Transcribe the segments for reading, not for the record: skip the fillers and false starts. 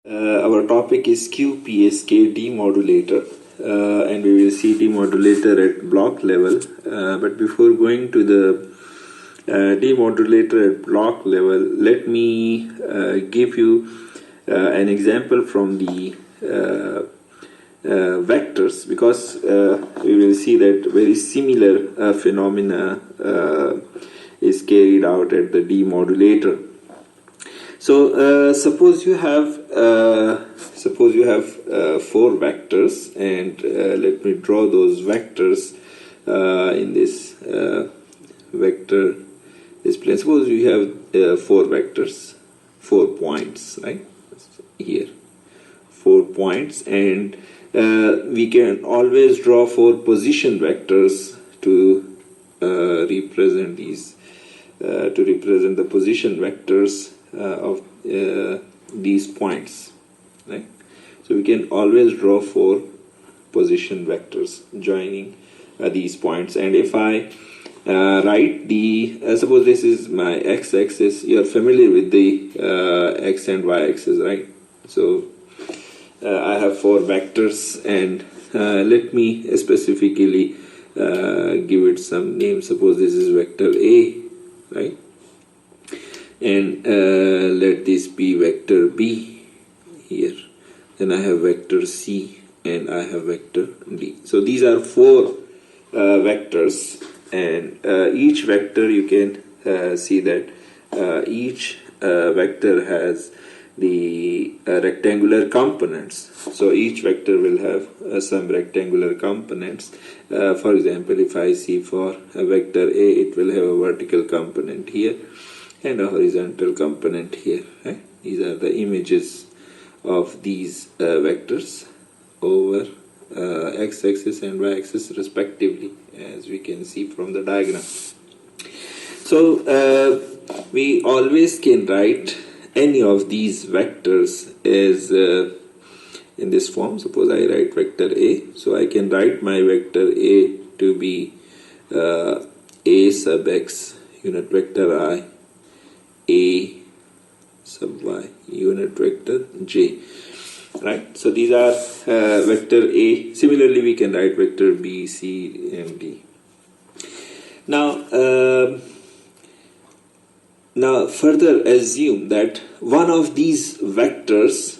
Our topic is QPSK Demodulator, and we will see demodulator at block level. But before going to the demodulator at block level, let me give you an example from the vectors, because we will see that very similar phenomena is carried out at the demodulator. So suppose you have four vectors, and let me draw those vectors in this vector display. Suppose you have four vectors, 4 points, right here, 4 points, and we can always draw 4 position vectors to represent these the position vectors of these points, right? So we can always draw 4 position vectors joining these points. And if I write the suppose this is my x-axis, you are familiar with the x and y-axis, right? So I have 4 vectors, and let me specifically give it some name. Suppose this is vector A, right? And let this be vector B here. Then I have vector C, and I have vector D. So these are 4 vectors, and each vector, you can see that each vector has the rectangular components. So each vector will have some rectangular components. For example, if I see for a vector A, it will have a vertical component here and a horizontal component here, right? These are the images of these vectors over x-axis and y-axis respectively, as we can see from the diagram. So we always can write any of these vectors as in this form. Suppose I write vector A, so I can write my vector A to be A sub x unit vector I, A sub y unit vector j, right? So these are vector A. Similarly, we can write vector B, C, and D. Now further assume that one of these vectors,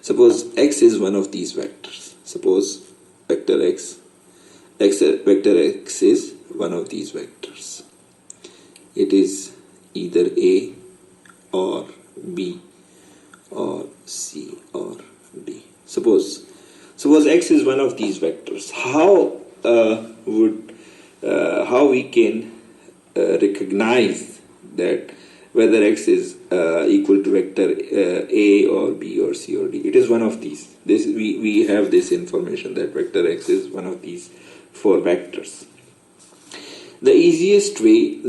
suppose x is one of these vectors. Suppose vector x is one of these vectors. It is either A or B or C or D. Suppose x is one of these vectors. How we can recognize that whether x is equal to vector A or B or C or D? It is one of these. We have this information that vector x is one of these 4 vectors. The easiest way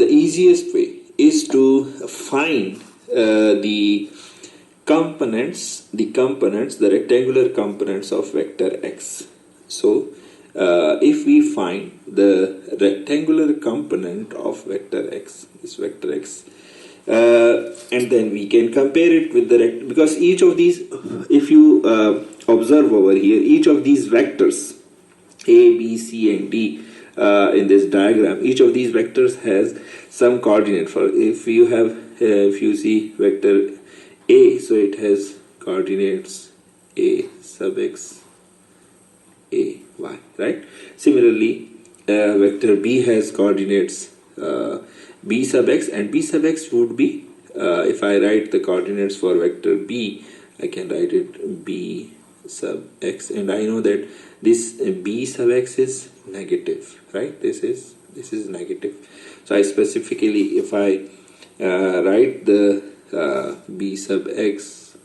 is to find the rectangular components of vector x. So if we find the rectangular component of vector x, this vector x, and then we can compare it with the because each of these, if you observe over here, each of these vectors A, B, C, and D in this diagram, each of these vectors has some coordinate. For if you see vector A, so it has coordinates A sub x, A, y, right? Similarly, vector B has coordinates B sub x, and B sub x would be, if I write the coordinates for vector B, I can write it B sub x, and I know that this B sub x is negative, right? This is negative. So I specifically, if I write the B sub x,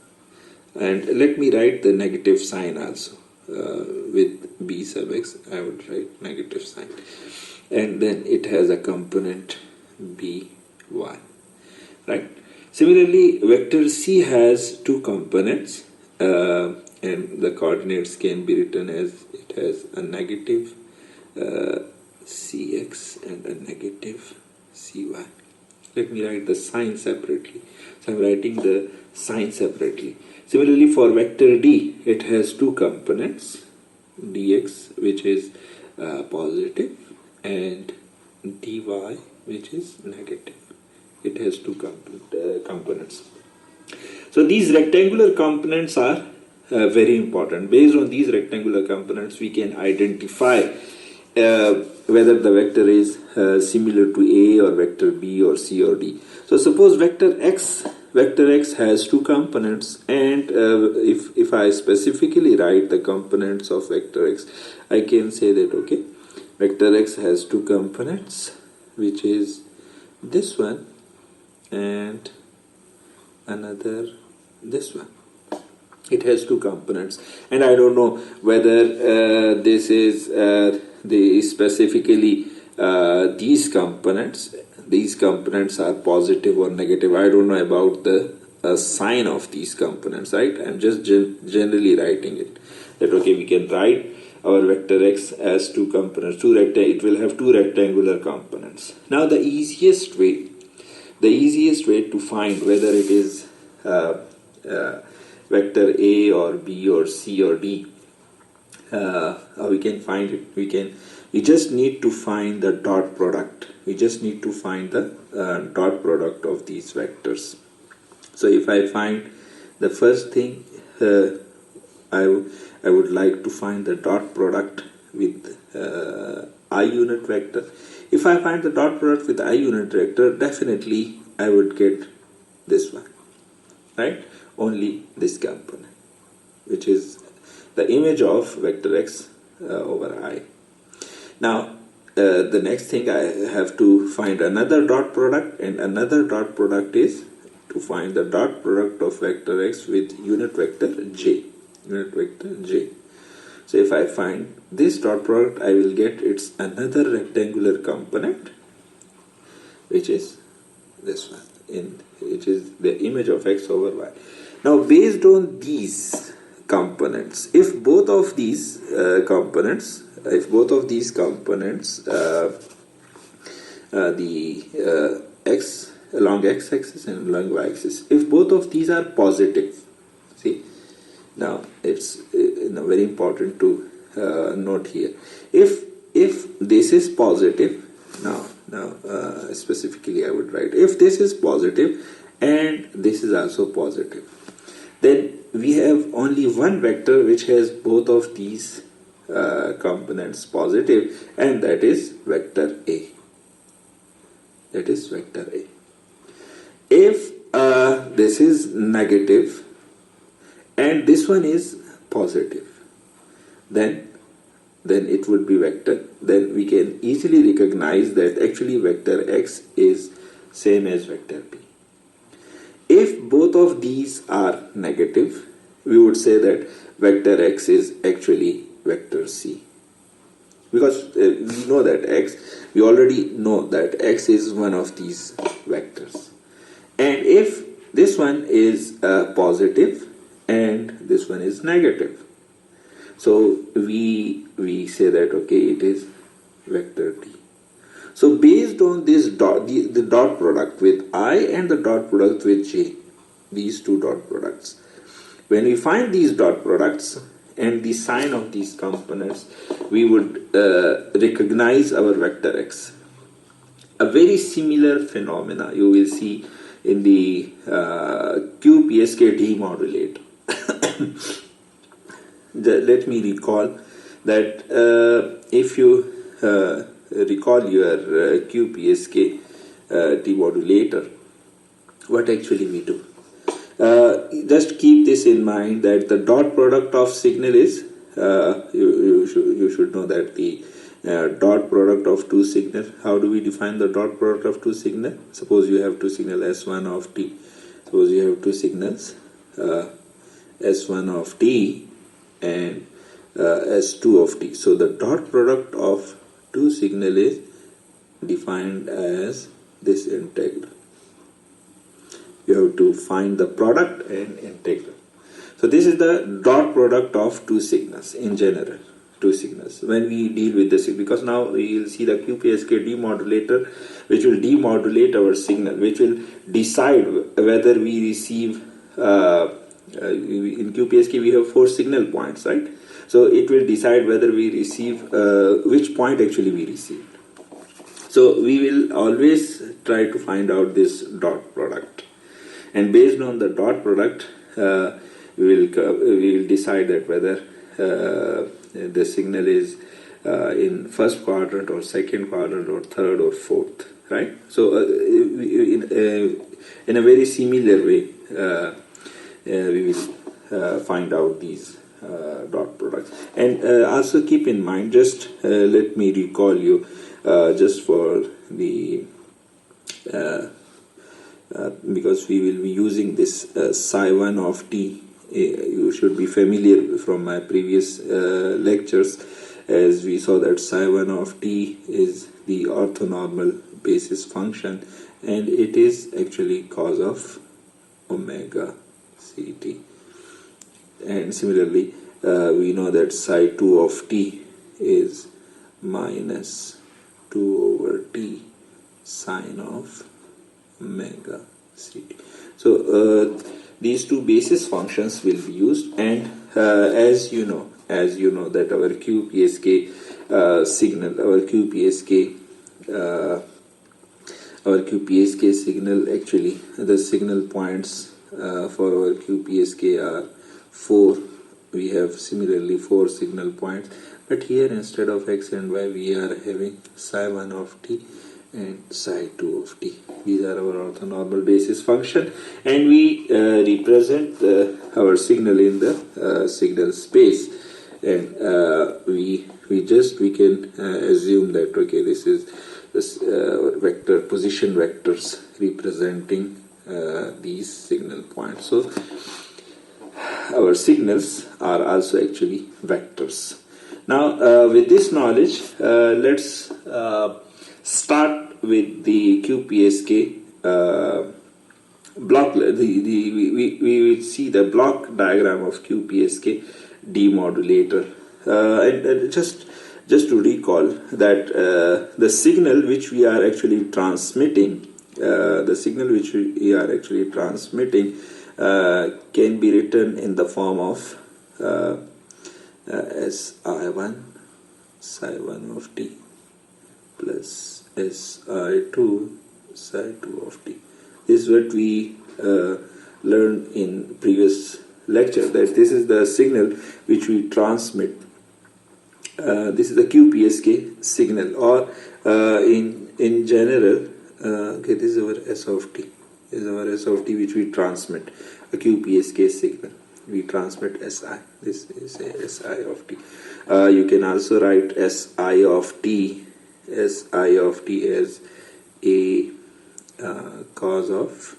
and let me write the negative sign also. With B sub x, I would write negative sign, and then it has a component B, y, right? Similarly, vector C has 2 components, and the coordinates can be written as it has a negative Cx and a negative Cy. Let me write the sign separately. So I'm writing the sign separately. Similarly for vector D, it has two components, dx which is positive and dy which is negative. It has two components. So these rectangular components are very important. Based on these rectangular components, we can identify whether the vector is similar to A or vector B or C or D. So suppose vector X has two components, and if I specifically write the components of vector X, I can say that okay, vector X has two components, which is this one and another this one. It has two components, and I don't know whether this is specifically these components are positive or negative. I don't know about the sign of these components, right? I'm just generally writing it, that okay, we can write our vector X as two components, it will have two rectangular components. Now the easiest way to find whether it is vector A or B or C or D, we can find it. We just need to find the dot product. We just need to find the dot product of these vectors. So if I find the first thing, I would like to find the dot product with I unit vector. If I find the dot product with I unit vector, definitely I would get this one, right? Only this component, which is the image of vector X over I. Now the next thing, I have to find another dot product, and another dot product is to find the dot product of vector X with unit vector J. So if I find this dot product, I will get its another rectangular component, which is this one, which is the image of X over Y. Now based on these components, if both of these components, the X along X-axis and along Y-axis, if both of these are positive, see, now it's very important to note here. If this is positive, now specifically I would write, if this is positive and this is also positive, then we have only one vector which has both of these components positive, and that is vector A. If this is negative and this one is positive, then it would be vector. Then we can easily recognize that actually vector X is same as vector B. If both of these are negative, we would say that vector X is actually vector C. Because we already know that X is one of these vectors. And if this one is positive and this one is negative, so we say that okay, it is vector D. So based on this the dot product with I and the dot product with J, these two dot products, when we find these dot products and the sign of these components, we would recognize our vector X. A very similar phenomena you will see in the QPSK Demodulator. Let me recall that if you recall your QPSK Demodulator, what actually we do. Just keep this in mind that the dot product of signal is, you should know that the dot product of two signals. How do we define the dot product of two signals? Suppose you have two signals S1 of t. Suppose you have two signals S1 of t and S2 of t. So the dot product of two signal is defined as this integral. You have to find the product and integral. So this is the dot product of two signals in general. two signals when we deal with this, because now we will see the QPSK demodulator, which will demodulate our signal, which will decide whether we receive in QPSK we have 4 signal points, right? So it will decide whether we receive which point actually we received. So we will always try to find out this dot product, and based on the dot product we will decide that whether the signal is in first quadrant or second quadrant or third or fourth, right? So in a very similar way we will find out these dot products. And also keep in mind, just let me recall you just for the because we will be using this psi1 of t. You should be familiar from my previous lectures, as we saw that psi1 of t is the orthonormal basis function, and it is actually cos of omega ct. And similarly we know that psi2 of t is minus 2 over t sine of omega ct. So these two basis functions will be used, and as you know that our QPSK signal, our QPSK signal, actually the signal points for our QPSK are 4. We have similarly 4 signal points, but here instead of x and y we are having psi1 of t and psi2 of t. These are our orthonormal basis function, and we represent our signal in the signal space, and we can assume that okay, this is this vector position vectors representing these signal points. So our signals are also actually vectors. Now with this knowledge, let's start with the QPSK block. We will see the block diagram of QPSK demodulator, and just to recall that the signal which we are actually transmitting, can be written in the form of Si1 psi1 of t plus Si2 psi2 of t. This is what we learned in previous lecture, that this is the signal which we transmit. This is the QPSK signal, or in general, okay, this is our S of t. This is our S of t which we transmit, a QPSK signal. We transmit Si. This is a Si of t. You can also write Si of t as a cos of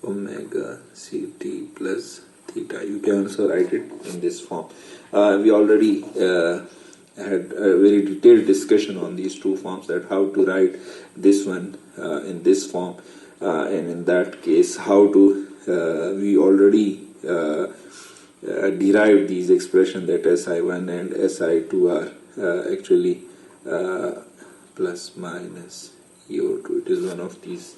omega ct plus theta. You can also write it in this form. We already had a very detailed discussion on these two forms, that how to write this one in this form, and in that case how to we already derived these expressions, that Si1 and Si2 are actually plus minus E02. It is one of these.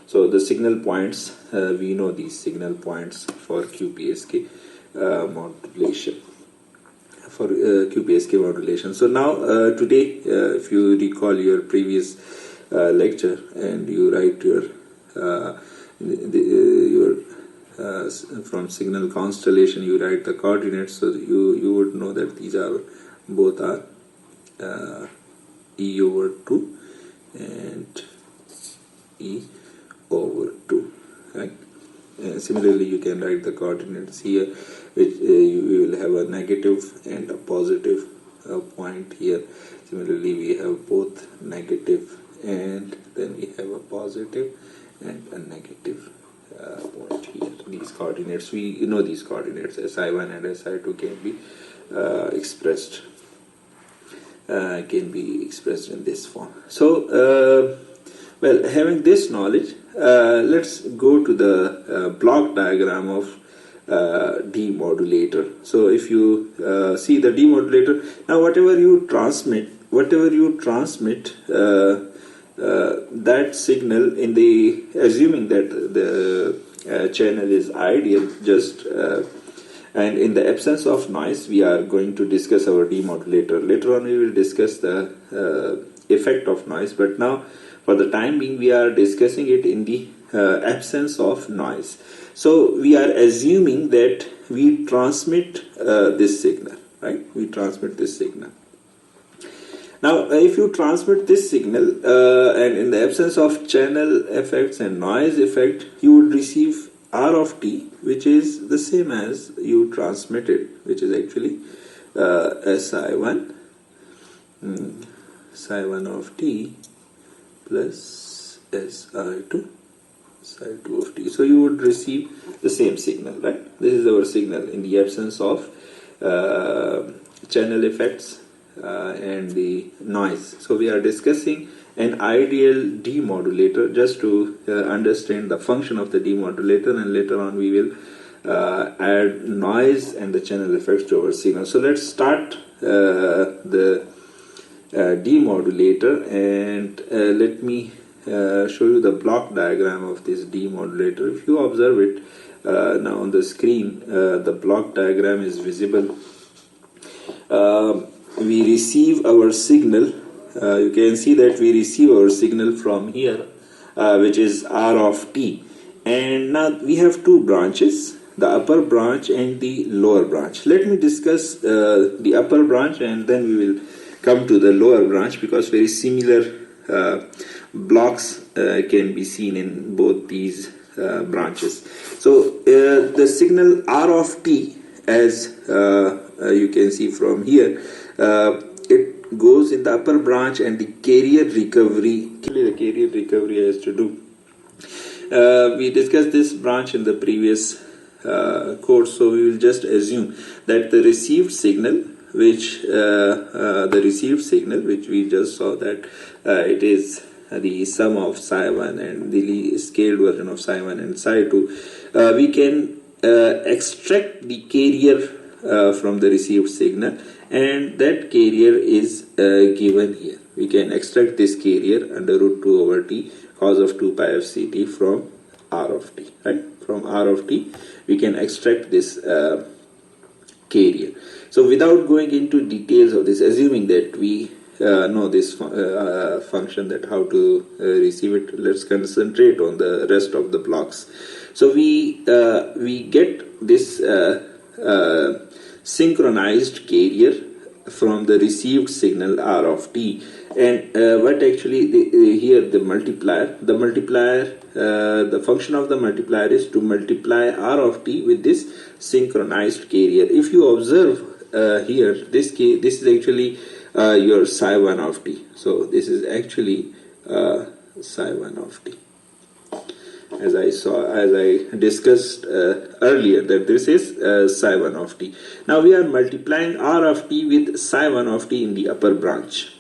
So the signal points, we know these signal points for QPSK modulation. For QPSK modulation. So now today, if you recall your previous lecture and you write your from signal constellation, you write the coordinates, so you would know that these are both are E over 2 and E over 2, right? Similarly, you can write the coordinates here, which you will have a negative and a positive point here. Similarly, we have both negative, and then we have a positive and a negative point here. These coordinates, we know these coordinates, Si1 and Si2 can be expressed in this form. So well, having this knowledge, let's go to the block diagram of demodulator. So if you see the demodulator, now whatever you transmit that signal in the, assuming that the channel is ideal, just and in the absence of noise, we are going to discuss our demodulator. Later on we will discuss the effect of noise, but now for the time being we are discussing it in the absence of noise. So we are assuming that we transmit this signal, right? We transmit this signal. Now if you transmit this signal and in the absence of channel effects and noise effect, you would receive R of t, which is the same as you transmitted, which is actually psi1 of t plus si2 of t. So you would receive the same signal, right? This is our signal in the absence of channel effects and the noise. So we are discussing an ideal demodulator just to understand the function of the demodulator, and later on we will add noise and the channel effects to our signal. So let's start the demodulator, and let me show you the block diagram of this demodulator. If you observe it now on the screen, the block diagram is visible. We receive our signal. You can see that we receive our signal from here, which is R of t, and now we have two branches, the upper branch and the lower branch. Let me discuss the upper branch and then we will come to the lower branch, because very similar blocks can be seen in both these branches. So the signal R of t, as you can see from here, it goes in the upper branch, and the carrier recovery has to do. We discussed this branch in the previous course, so we will just assume that the received signal, which we just saw, that it is the sum of psi1 and the scaled version of psi1 and psi2. We can extract the carrier from the received signal, and that carrier is given here. We can extract this carrier under root 2 over t cos of 2 pi f c t from R of t, right? From R of t we can extract this carrier. So without going into details of this, assuming that we know this function, that how to receive it, let's concentrate on the rest of the blocks. So we get this synchronized carrier from the received signal R of t, and what actually here the function of the multiplier is to multiply R of t with this synchronized carrier. If you observe here, this is actually your psi1 of t. So this is actually psi1 of t. As I discussed earlier, that this is psi1 of t. Now we are multiplying R of t with psi1 of t in the upper branch.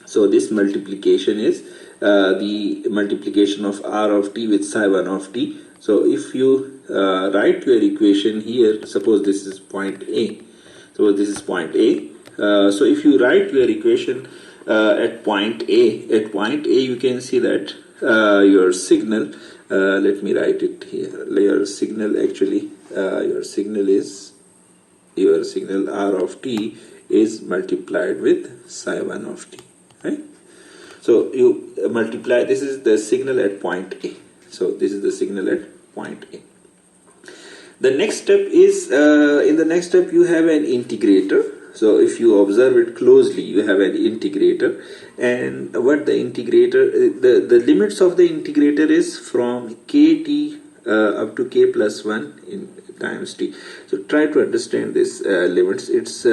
So this multiplication is the multiplication of R of t with psi1 of t. So if you write your equation here, suppose this is point A. So if you write your equation at point A, you can see that your signal, let me write it here. Your signal R of t is multiplied with psi1 of t, right? So you multiply, this is the signal at point A. So this is the signal at point A. The next step is, in the next step you have an integrator. So if you observe it closely, you have an integrator, and what the integrator, the limits of the integrator is from kt up to k plus 1 in times t. So try to understand this limits. It's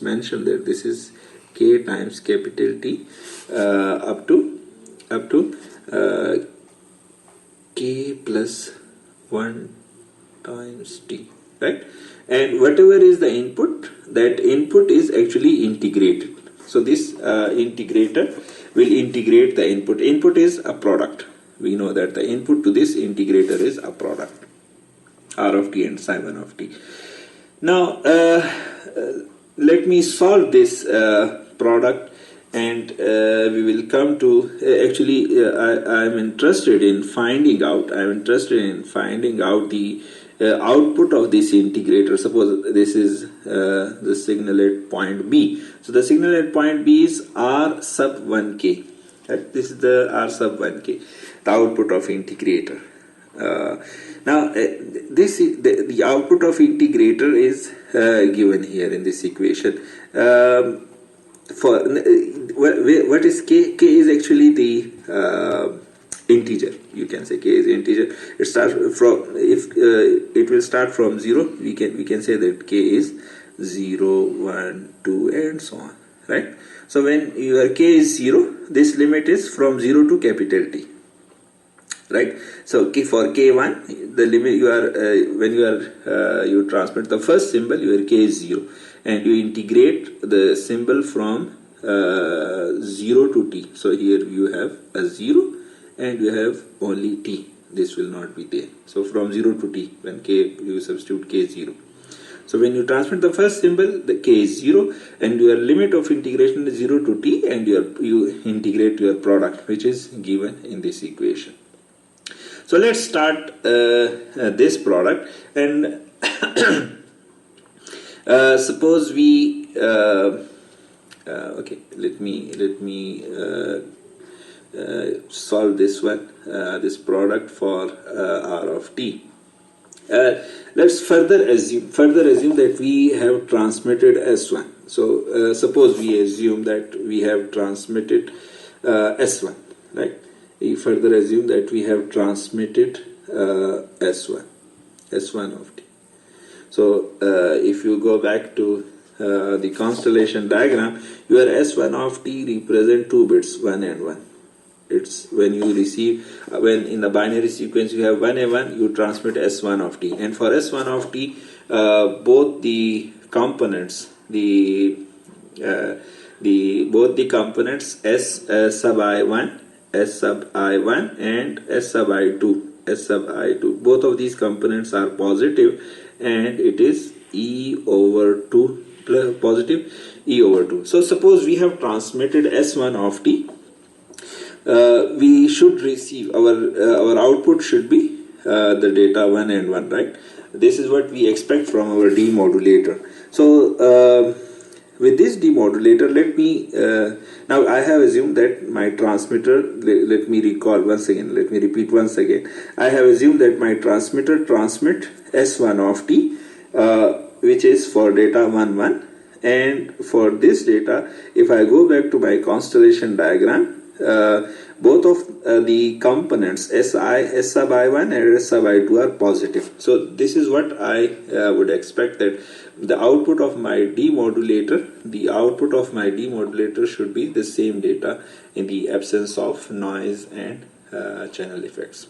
mentioned that this is k times capital T up to k plus 1 times t, right? And whatever is the input, that input is actually integrated. So this integrator will integrate the input. Input is a product. We know that the input to this integrator is a product. R of t and psi 1 of t. Now let me solve this product, and we will come to I am interested in finding out the output of this integrator. Suppose this is the signal at point B. So the signal at point B is R sub 1k. Right? This is the R sub 1k, the output of integrator. Now this is the output of integrator is given here in this equation. For what is k? K is actually the integer. You can say k is integer. It starts from, if it will start from 0, we can say that k is 0, 1, 2 and so on, right? So when your k is 0, this limit is from 0 to capital T, right? So for k1, the limit you are when you transmit the first symbol, your k is 0, and you integrate the symbol from 0 to t. So here you have a 0 and you have only t. This will not be there. So from 0 to t, when k, you substitute k 0. So when you transmit the first symbol, the k is 0, and your limit of integration is 0 to t, and you integrate your product, which is given in this equation. So let's start this product, and suppose we okay, let me solve this one, this product for R of t. Let's further assume that we have transmitted S1. So suppose we assume that we have transmitted S1, right? We further assume that we have transmitted S1 of t. So if you go back to the constellation diagram, your S1 of t represent 2 bits, 1 and 1. It's when you receive, when in the binary sequence you have 1 and 1, you transmit S1 of t. And for S1 of t, both the components, both the components S sub I1, S sub I1 and S sub I2, both of these components are positive, and it is E over 2 plus positive E over 2. So suppose we have transmitted S1 of t. We should receive, our output should be the data 1 and 1, right? This is what we expect from our demodulator. So with this demodulator, let me now I have assumed that my transmitter, let me repeat once again. I have assumed that my transmitter transmit S1 of t, which is for data 1 1, and for this data, if I go back to my constellation diagram, both of the components S sub I1 and S sub I2 are positive. So this is what I would expect, that the output of my demodulator, should be the same data in the absence of noise and channel effects.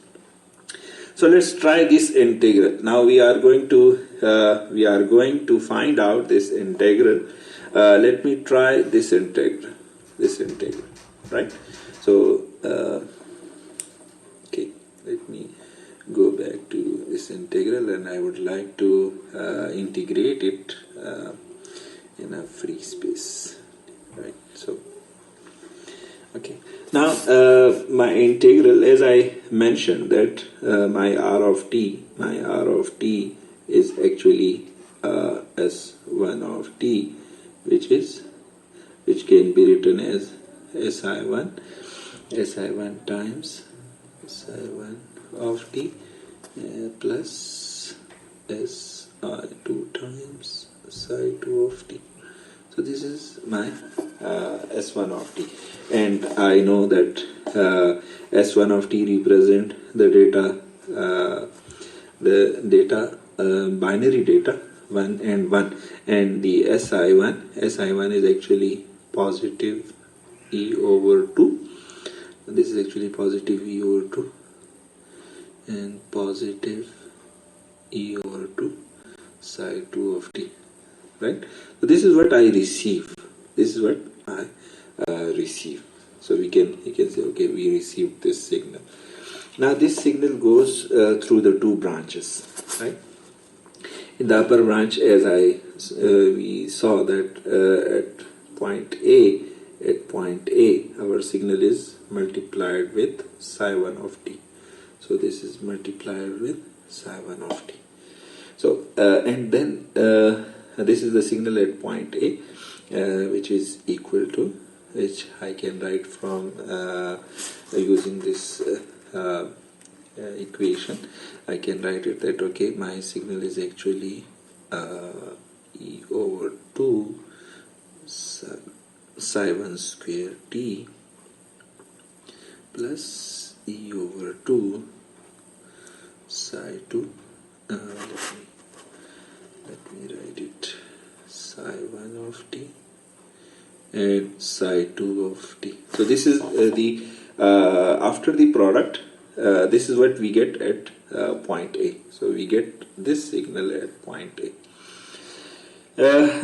So let's try this integral. Now we are going to find out this integral. Let me try this integral, right? So okay, let me go back to this integral, and I would like to integrate it in a free space, right? So okay, now my integral, as I mentioned, that my R of t is actually S1 of t, which can be written as SI1 times SI1 of t plus SI2 times SI2 of t. So this is my S1 of t, and I know that S1 of t represent the data, binary data 1 and 1, and the SI1 is actually positive E over 2. This is actually positive E over 2 and positive E over 2 psi 2 of t, right? So this is what I receive. So you can say, okay, we received this signal. Now this signal goes through the two branches, right? In the upper branch, as we saw that at point A, our signal is multiplied with psi 1 of t. So this is multiplied with psi 1 of t. So and then this is the signal at point A, which is equal to, which I can write from using this equation. I can write it that, okay, my signal is actually e over 2 psi 1 square t plus e over 2 psi 2. Let me write it, psi 1 of t and psi 2 of t. So this is the after the product, this is what we get at point A. So we get this signal at point A.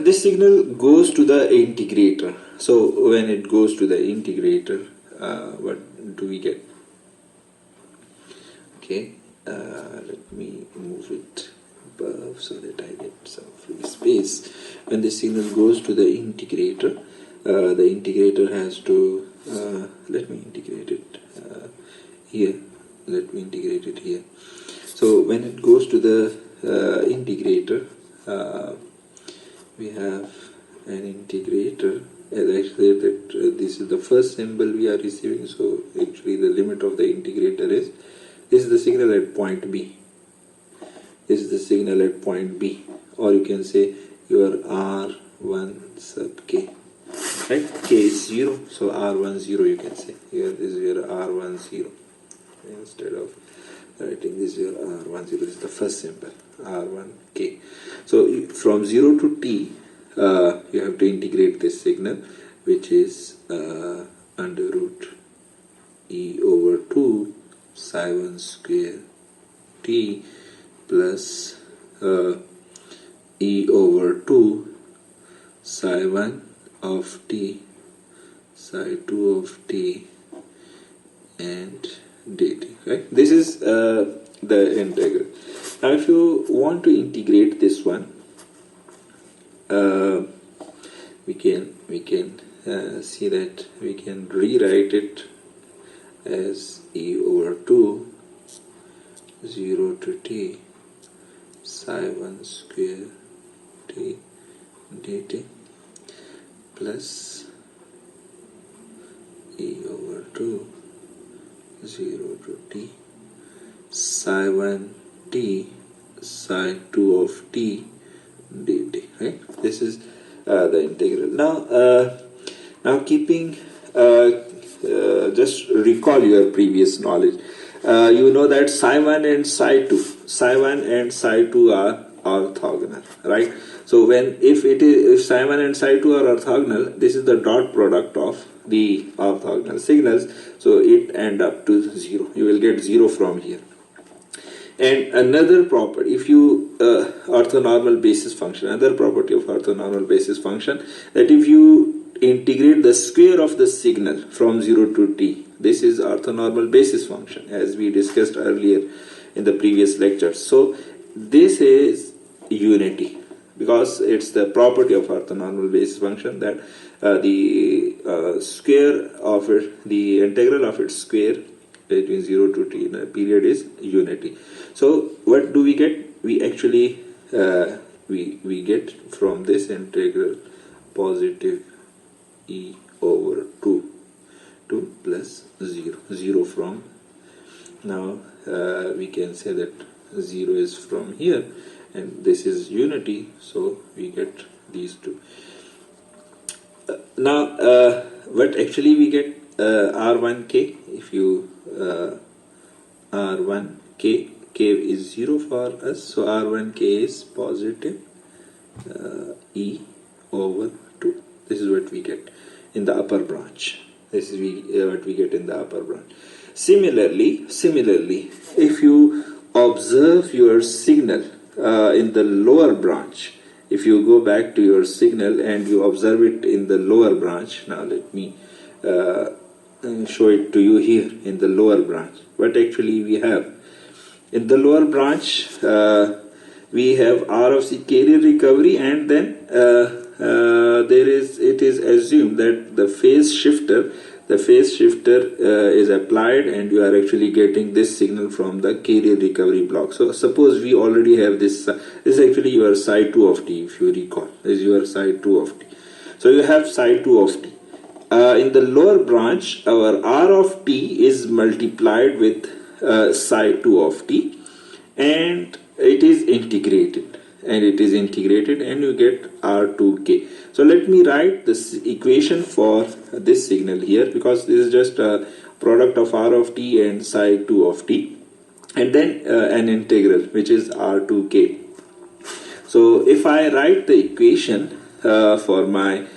This signal goes to the integrator. So when it goes to the integrator, what do we get? Okay, let me move it above so that I get some free space. When the signal goes to the integrator has to let me integrate it here. Let me integrate it here. So when it goes to the integrator, we have an integrator. As I said that this is the first symbol we are receiving, so actually the limit of the integrator is, this is the signal at point B. This is the signal at point B, or you can say your R1 sub K. Right? K is 0, so R1 0 you can say. Here this is your R1 0. Instead of writing this your R1 0, this is the first symbol, R1 K. So from 0 to T, you have to integrate this signal, which is under root e over 2 psi 1 square t plus e over 2 psi 1 of t, psi 2 of t, and dt. Right? This is the integral. Now if you want to integrate this one, we can see that we can rewrite it as e over 2 0 to t psi 1 square t dt plus e over 2 0 to t psi 1 t psi 2 of t dt. Right? This is the integral. Now keeping just recall your previous knowledge. You know that psi 1 and psi 2 are orthogonal, right? So if psi 1 and psi 2 are orthogonal, this is the dot product of the orthogonal signals, so it end up to 0. You will get 0 from here. And another property, if you orthonormal basis function, another property of orthonormal basis function, that if you integrate the square of the signal from 0 to t, this is orthonormal basis function, as we discussed earlier in the previous lectures. So this is unity, because it's the property of orthonormal basis function that the square of it, the integral of its square between 0 to t in a period is unity. So what do we get? We actually we get from this integral positive e over 2 plus 0 from, now we can say that 0 is from here, and this is unity, so we get these two. Now what actually we get, R1k, if you R1k, k is 0 for us, so R1k is positive e over 2. This is what we get in the upper branch. This is what we get in the upper branch. Similarly, if you observe your signal in the lower branch, if you go back to your signal and you observe it in the lower branch, now let me show it to you here in the lower branch. What actually we have in the lower branch, we have R of C carrier recovery, and then it is assumed that the phase shifter is applied, and you are actually getting this signal from the carrier recovery block. So suppose we already have this. This is actually your psi 2 of t, if you recall. This is your psi 2 of t. So you have psi 2 of t. In the lower branch, our R of t is multiplied with psi 2 of t, and it is integrated, and you get R2k. So let me write this equation for this signal here, because this is just a product of R of t and psi 2 of t, and then an integral which is R2k. So if I write the equation for my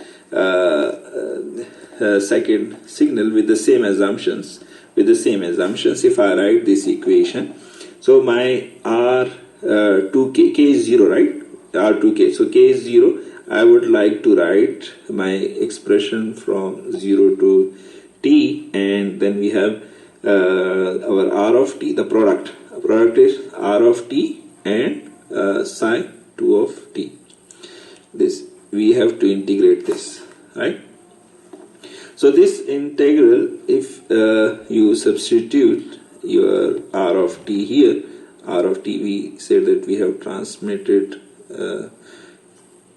second signal with the same assumptions, if I write this equation, so my R2k, k is 0, right? R2k, so k is 0. I would like to write my expression from 0 to t, and then we have our R of t, the product is R of t and psi 2 of t. This we have to integrate this, right? So this integral, if you substitute your R of t here, R of t, we said that we have transmitted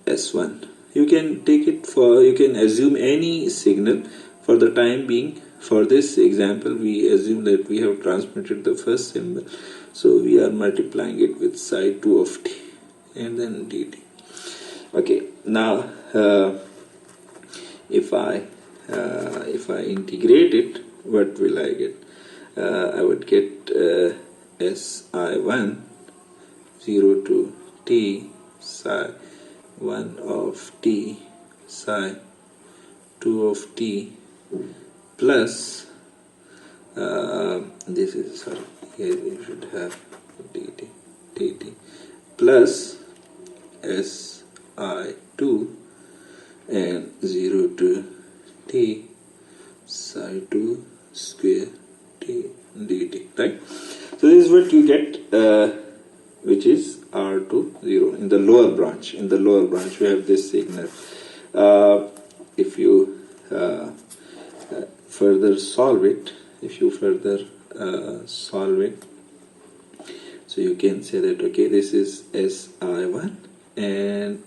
S1. You can take it for, you can assume any signal for the time being. For this example, we assume that we have transmitted the first symbol, so we are multiplying it with psi 2 of t and then dt. Okay, now if I integrate it, what will I get? I would get Si1 0 to t psi 1 of t psi 2 of t plus this is, sorry, here we should have dt plus Si2 and 0 to t psi 2 square t dt, right? So this is what you get, which is R2 0 in the lower branch. In the lower branch, we have this signal. If you further solve it, so you can say that, okay, this is Si1 and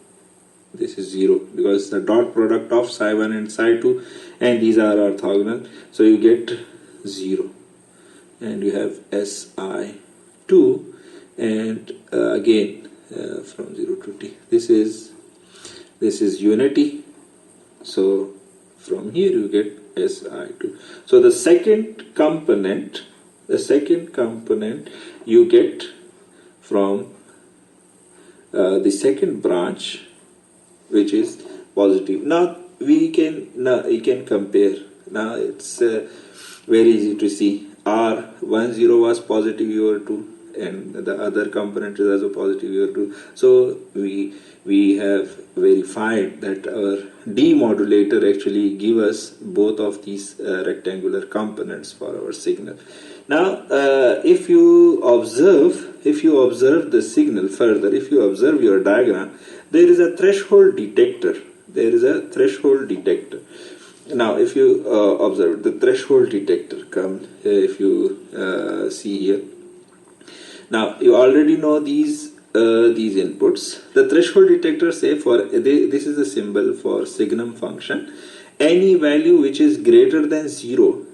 this is 0, because the dot product of psi 1 and psi 2, and these are orthogonal, so you get 0, and you have Si2, and again from 0 to t, this is unity, so from here you get Si2. So the second component you get from the second branch, which is positive. Now you can compare. Now it's very easy to see. R10 was positive UR2, and the other component is also positive UR2. So we have verified that our demodulator actually give us both of these rectangular components for our signal. Now if you observe the signal further, if you observe your diagram, there is a threshold detector. Now if you observe the threshold detector, if you see here. Now you already know these inputs. The threshold detector say this is a symbol for signum function. Any value which is greater than 0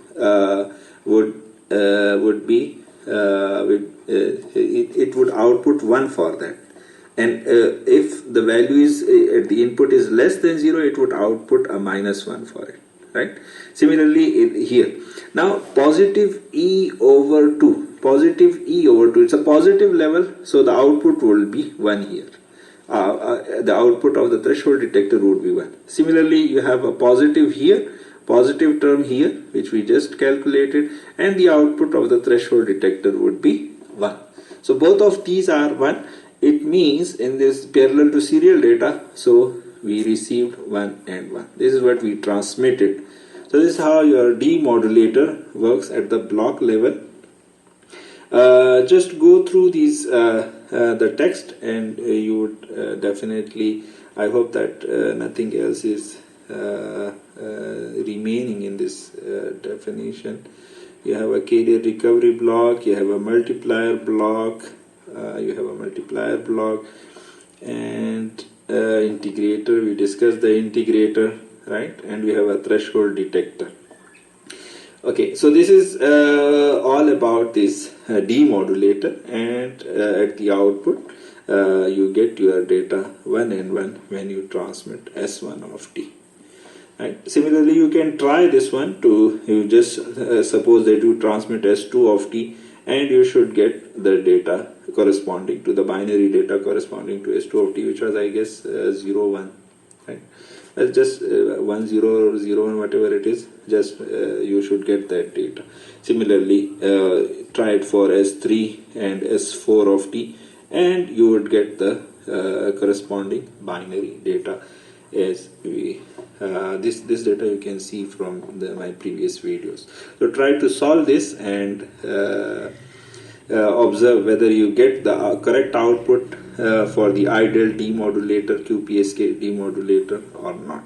would be it would output 1 for that, and if the value is the input is less than 0, it would output a -1 for it, right? Similarly here, now positive E over 2, it's a positive level, so the output will be 1 here. The output of the threshold detector would be 1. Similarly, you have a positive here, positive term here, which we just calculated, and the output of the threshold detector would be 1. So both of these are 1. It means in this parallel to serial data, so we received 1 and 1. This is what we transmitted. So this is how your demodulator works at the block level. Just go through these the text, and you would definitely, I hope that nothing else is remaining in this definition. You have a carrier recovery block, you have a multiplier block, and integrator. We discussed the integrator, right? And we have a threshold detector. Okay, so this is all about this demodulator, and at the output you get your data 1 and 1 when you transmit S1 of t. Right. Similarly, you can try this one to, you just suppose that you transmit S2 of t, and you should get the data corresponding to the binary data corresponding to S2 of t, which was, I guess, 0 1, right? That's just 1 0 or 0 1, whatever it is, just you should get that data. Similarly, try it for S3 and S4 of t, and you would get the corresponding binary data. As we this data you can see from my previous videos. So try to solve this and observe whether you get the correct output for the ideal demodulator, QPSK demodulator, or not.